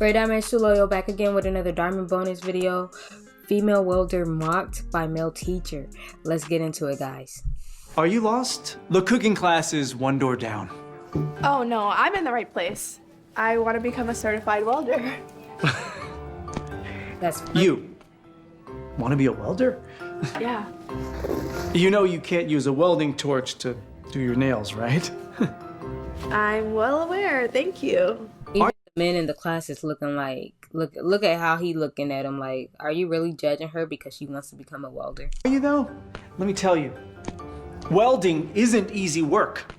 Dhar Mann Suloyo back again with another diamond bonus video. Female welder mocked by male teacher. Let's get into it, guys. Are you lost? The cooking class is one door down. Oh no, I'm in the right place. I want to become a certified welder. That's funny. You want to be a welder? Yeah. You know you can't use a welding torch to do your nails, right? I'm well aware, thank you. Even the men in the class is looking like, look at how he looking at him like, are you really judging her because she wants to become a welder? Are you though? Let me tell you, welding isn't easy work.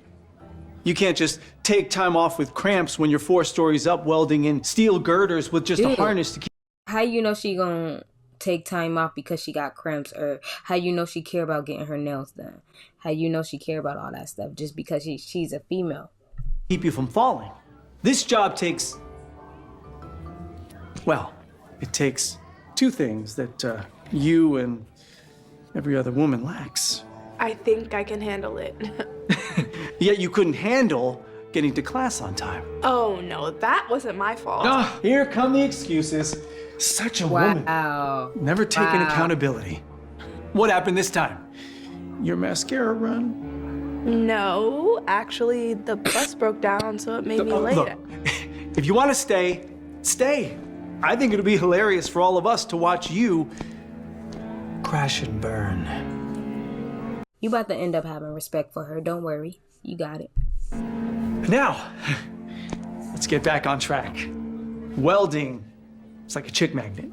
You can't just take time off with cramps when you're 4 stories up welding in steel girders with just a harness to keep. How you know she gonna take time off because she got cramps, or how you know she care about getting her nails done? How you know she care about all that stuff just because she's a female? Keep you from falling. This job takes, well, it takes 2 things that you and every other woman lacks. I think I can handle it. Yet you couldn't handle getting to class on time. Oh no, that wasn't my fault. Ah, here come the excuses. Such a woman. Wow. Never taking accountability. What happened this time? Your mascara run? No, actually, the bus broke down, so it made me late. Look, if you want to stay, stay. I think it'll be hilarious for all of us to watch you crash and burn. You about to end up having respect for her. Don't worry. You got it. Now, let's get back on track. Welding, it's like a chick magnet.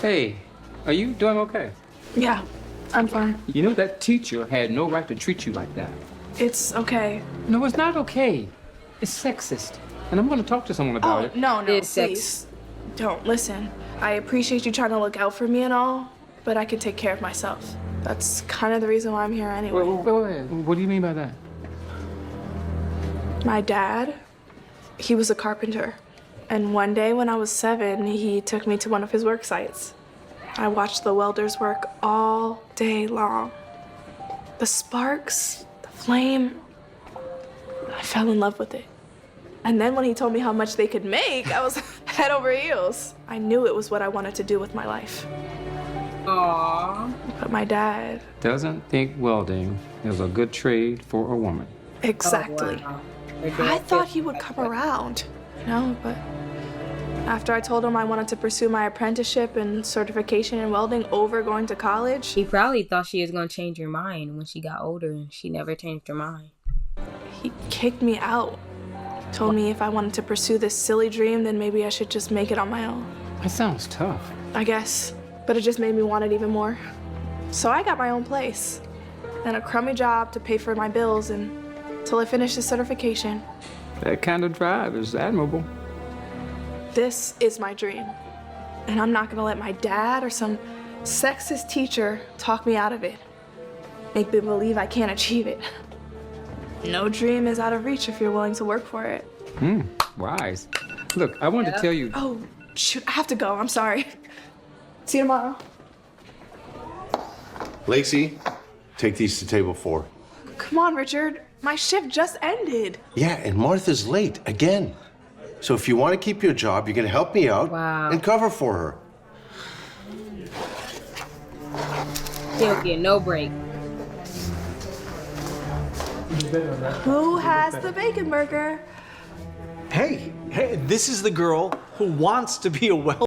Hey, are you doing okay? Yeah, I'm fine. You know that teacher had no right to treat you like that. It's okay. No, it's not okay. It's sexist. And I'm gonna talk to someone about it. No, It's please. Don't listen. I appreciate you trying to look out for me and all, but I can take care of myself. That's kind of the reason why I'm here anyway. Wait. What do you mean by that? My dad, he was a carpenter. And one day when I was 7, he took me to one of his work sites. I watched the welders work all day long. The sparks, the flame, I fell in love with it. And then when he told me how much they could make, I was head over heels. I knew it was what I wanted to do with my life. Aww. But my dad... Doesn't think welding is a good trade for a woman. Exactly. Oh, wow. I thought he would come around, you know, but after I told him I wanted to pursue my apprenticeship and certification in welding over going to college... He probably thought she was going to change her mind when she got older, and she never changed her mind. He kicked me out. Told me if I wanted to pursue this silly dream, then maybe I should just make it on my own. That sounds tough. I guess, but it just made me want it even more. So I got my own place and a crummy job to pay for my bills until I finished the certification. That kind of drive is admirable. This is my dream, and I'm not gonna let my dad or some sexist teacher talk me out of it. Make me believe I can't achieve it. No dream is out of reach if you're willing to work for it. Wise. Look, I wanted to tell you. Oh, shoot, I have to go. I'm sorry. See you tomorrow. Lacey, take these to table 4. Come on, Richard. My shift just ended. Yeah, and Martha's late again. So if you want to keep your job, you're going to help me out and cover for her. He'll get no break. Who has the bacon burger? Hey, this is the girl who wants to be a welder.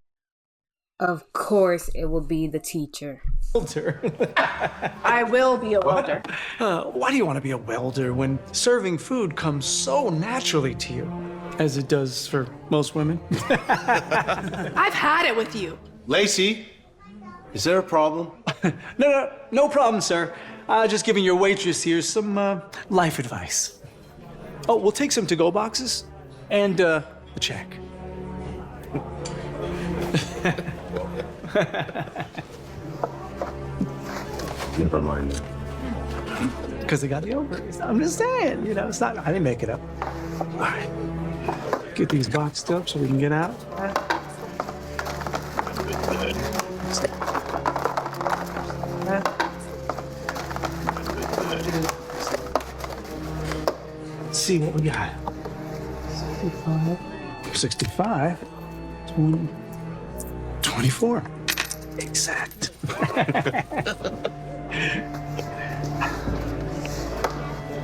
Of course it will be the teacher. I will be a welder. Why do you want to be a welder when serving food comes so naturally to you? As it does for most women. I've had it with you. Lacey, is there a problem? No problem, sir. Just giving your waitress here some life advice. Oh, we'll take some to-go boxes and a check. Never mind. Because they got the ovaries. I'm just saying, you know, it's not, I didn't make it up. All right. Get these boxed up so we can get out. Let's see what we got. 65. 24. Exact.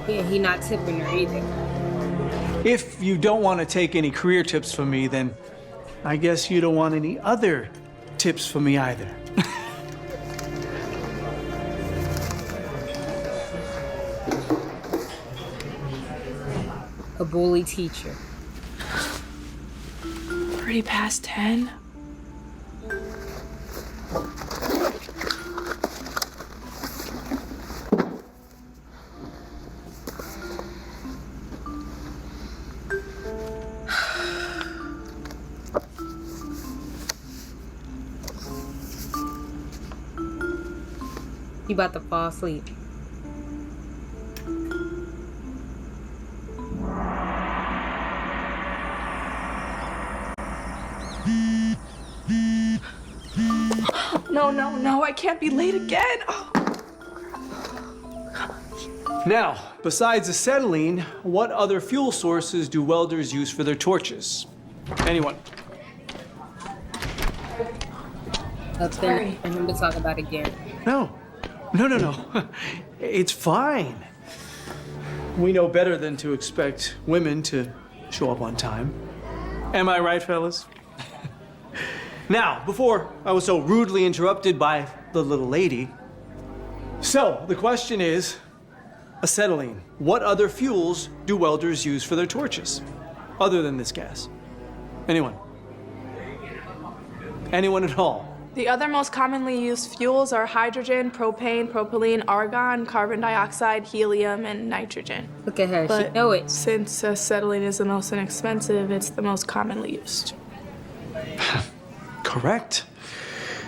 Yeah, he not tipping her either. If you don't want to take any career tips from me, then I guess you don't want any other tips from me either. A bully teacher. Already past 10? You about to fall asleep. No, I can't be late again. Oh. Now, besides acetylene, what other fuel sources do welders use for their torches? Anyone? Sorry. And him to talk about it again. No. It's fine. We know better than to expect women to show up on time. Am I right, fellas? Now, before I was so rudely interrupted by the little lady. So, the question is, acetylene. What other fuels do welders use for their torches? Other than this gas? Anyone? Anyone at all? The other most commonly used fuels are hydrogen, propane, propylene, argon, carbon dioxide, helium, and nitrogen. Look at her, But she know it. since acetylene is the most inexpensive, it's the most commonly used. Correct.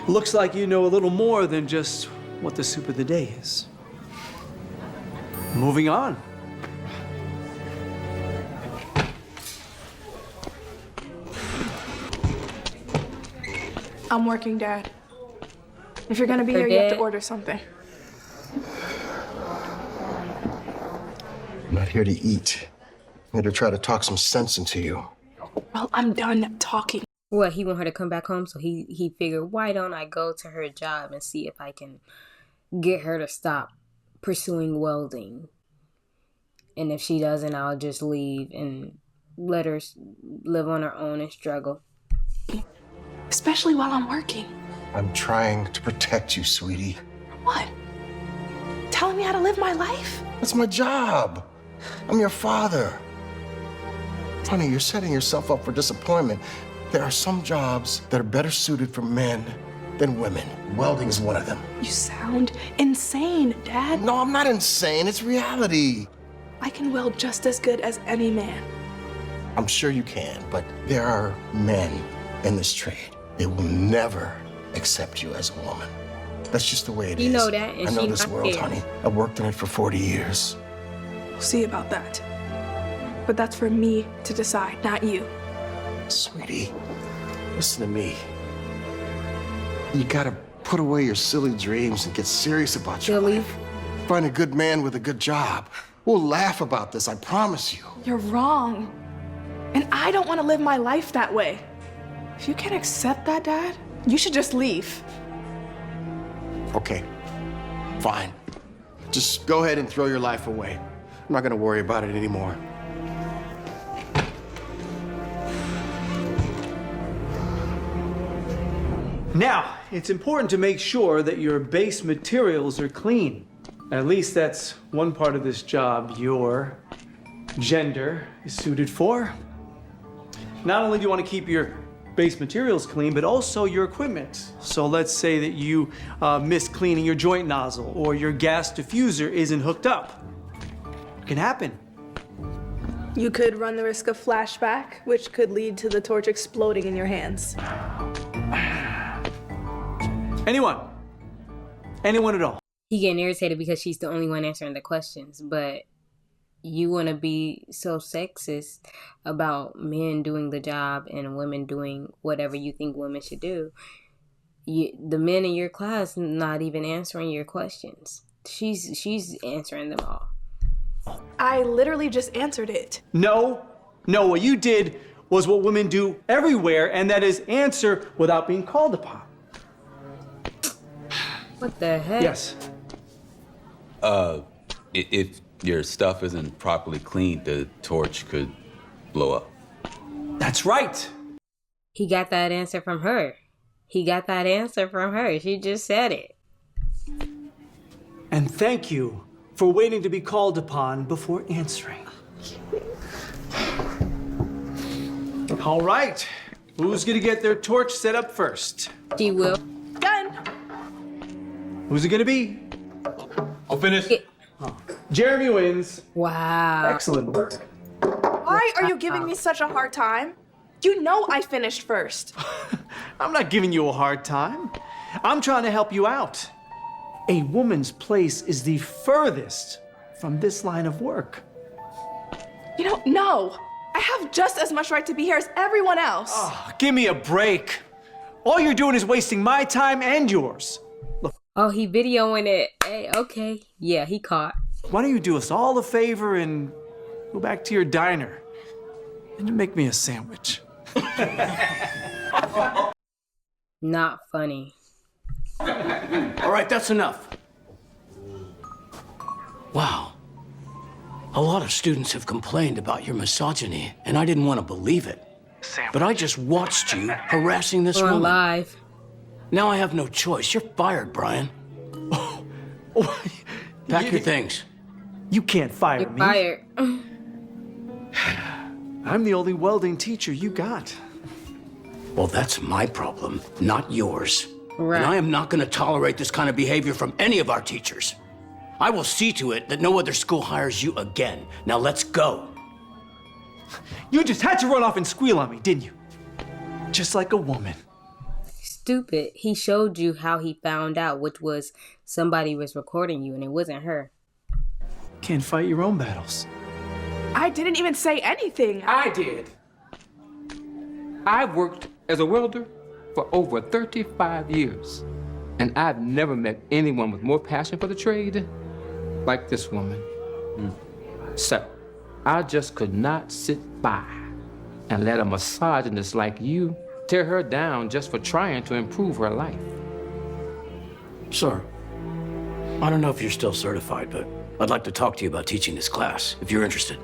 Looks like you know a little more than just what the soup of the day is. Moving on. I'm working, Dad. If you're gonna be here, you have to order something. I'm not here to eat. I'm here to try to talk some sense into you. Well, I'm done talking. What, he want her to come back home, so he figured, why don't I go to her job and see if I can get her to stop pursuing welding? And if she doesn't, I'll just leave and let her live on her own and struggle. Especially while I'm working. I'm trying to protect you, sweetie. What? Telling me how to live my life? That's my job. I'm your father. Honey, you're setting yourself up for disappointment. There are some jobs that are better suited for men than women. Welding is one of them. You sound insane, Dad. No, I'm not insane. It's reality. I can weld just as good as any man. I'm sure you can, but there are men in this trade. They will never accept you as a woman. That's just the way it is. You know that, and I know she this not world, there. honey. I've worked in it for 40 years. We'll see about that. But that's for me to decide, not you. Sweetie, listen to me. You gotta put away your silly dreams and get serious about your Silly? life. Find a good man with a good job. We'll laugh about this, I promise you. You're wrong. And I don't want to live my life that way. If you can't accept that, Dad, you should just leave. Okay, fine. Just go ahead and throw your life away. I'm not gonna worry about it anymore. Now, it's important to make sure that your base materials are clean. At least that's one part of this job your gender is suited for. Not only do you want to keep your base materials clean, but also your equipment. So let's say that you miss cleaning your joint nozzle or your gas diffuser isn't hooked up. It can happen. You could run the risk of flashback, which could lead to the torch exploding in your hands. Anyone at all. He getting irritated because she's the only one answering the questions, but you want to be so sexist about men doing the job and women doing whatever you think women should do. The men in your class not even answering your questions. She's answering them all. I literally just answered it. No, what you did was what women do everywhere, and that is answer without being called upon. What the heck? Yes. If your stuff isn't properly cleaned, the torch could blow up. That's right. He got that answer from her. He got that answer from her. She just said it. And thank you for waiting to be called upon before answering. All right. Who's gonna get their torch set up first? She will. Done. Who's it gonna be? I'll finish. Jeremy wins. Wow. Excellent work. Why are you giving me such a hard time? You know I finished first. I'm not giving you a hard time. I'm trying to help you out. A woman's place is the furthest from this line of work. You know, no. I have just as much right to be here as everyone else. Oh, give me a break. All you're doing is wasting my time and yours. Look, Oh, he videoing it. Hey, okay. Yeah, he caught. why don't you do us all a favor and go back to your diner and make me a sandwich? Not funny. All right, that's enough. Wow. A lot of students have complained about your misogyny, and I didn't want to believe it. But I just watched you harassing this On woman. live. Now I have no choice. You're fired, Brian. Pack your things. You can't fire You're me. fired. I'm the only welding teacher you got. Well, that's my problem, not yours. Right. And I am not going to tolerate this kind of behavior from any of our teachers. I will see to it that no other school hires you again. Now let's go. You just had to run off and squeal on me, didn't you? Just like a woman. Stupid. He showed you how he found out, which was somebody was recording you and it wasn't her. Can't fight your own battles. I didn't even say anything. I did. I've worked as a welder for over 35 years, and I've never met anyone with more passion for the trade like this woman. So, I just could not sit by and let a misogynist like you tear her down just for trying to improve her life. Sir, I don't know if you're still certified, but I'd like to talk to you about teaching this class, if you're interested.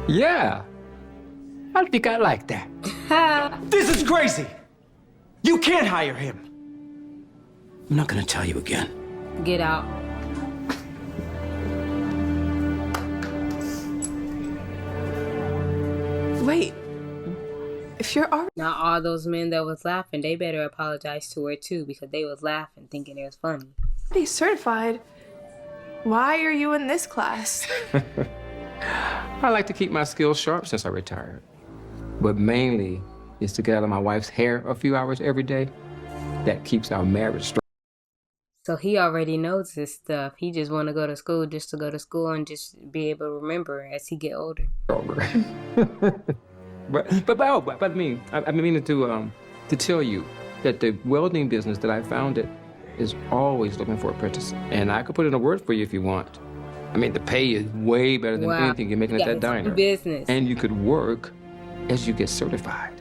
Yeah, I think I like that. This is crazy! You can't hire him! I'm not going to tell you again. Get out. Wait. If you're Now all those men that was laughing, they better apologize to her too, because they was laughing thinking it was funny. already certified, why are you in this class? I like to keep my skills sharp since I retired. But mainly is to get out of my wife's hair a few hours every day. That keeps our marriage strong. So he already knows this stuff. He just want to go to school just to go to school and just be able to remember as he get older. But I mean to tell you that the welding business that I founded is always looking for apprentices. And I could put in a word for you if you want. I mean, the pay is way better than anything you're making at that diner. Business. And you could work as you get certified.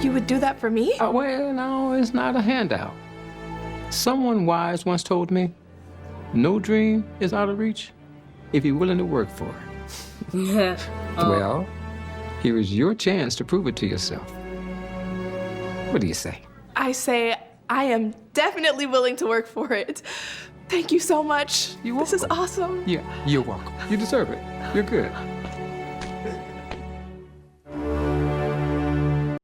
You would do that for me? Well, no, it's not a handout. Someone wise once told me, no dream is out of reach if you're willing to work for it. Well, here is your chance to prove it to yourself. What do you say? I say I am definitely willing to work for it. Thank you so much. You're This is welcome. awesome. Yeah, you're welcome. You deserve it. You're good.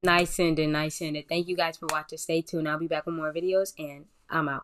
Nice ending, nice ending. Thank you guys for watching. Stay tuned. I'll be back with more videos and I'm out.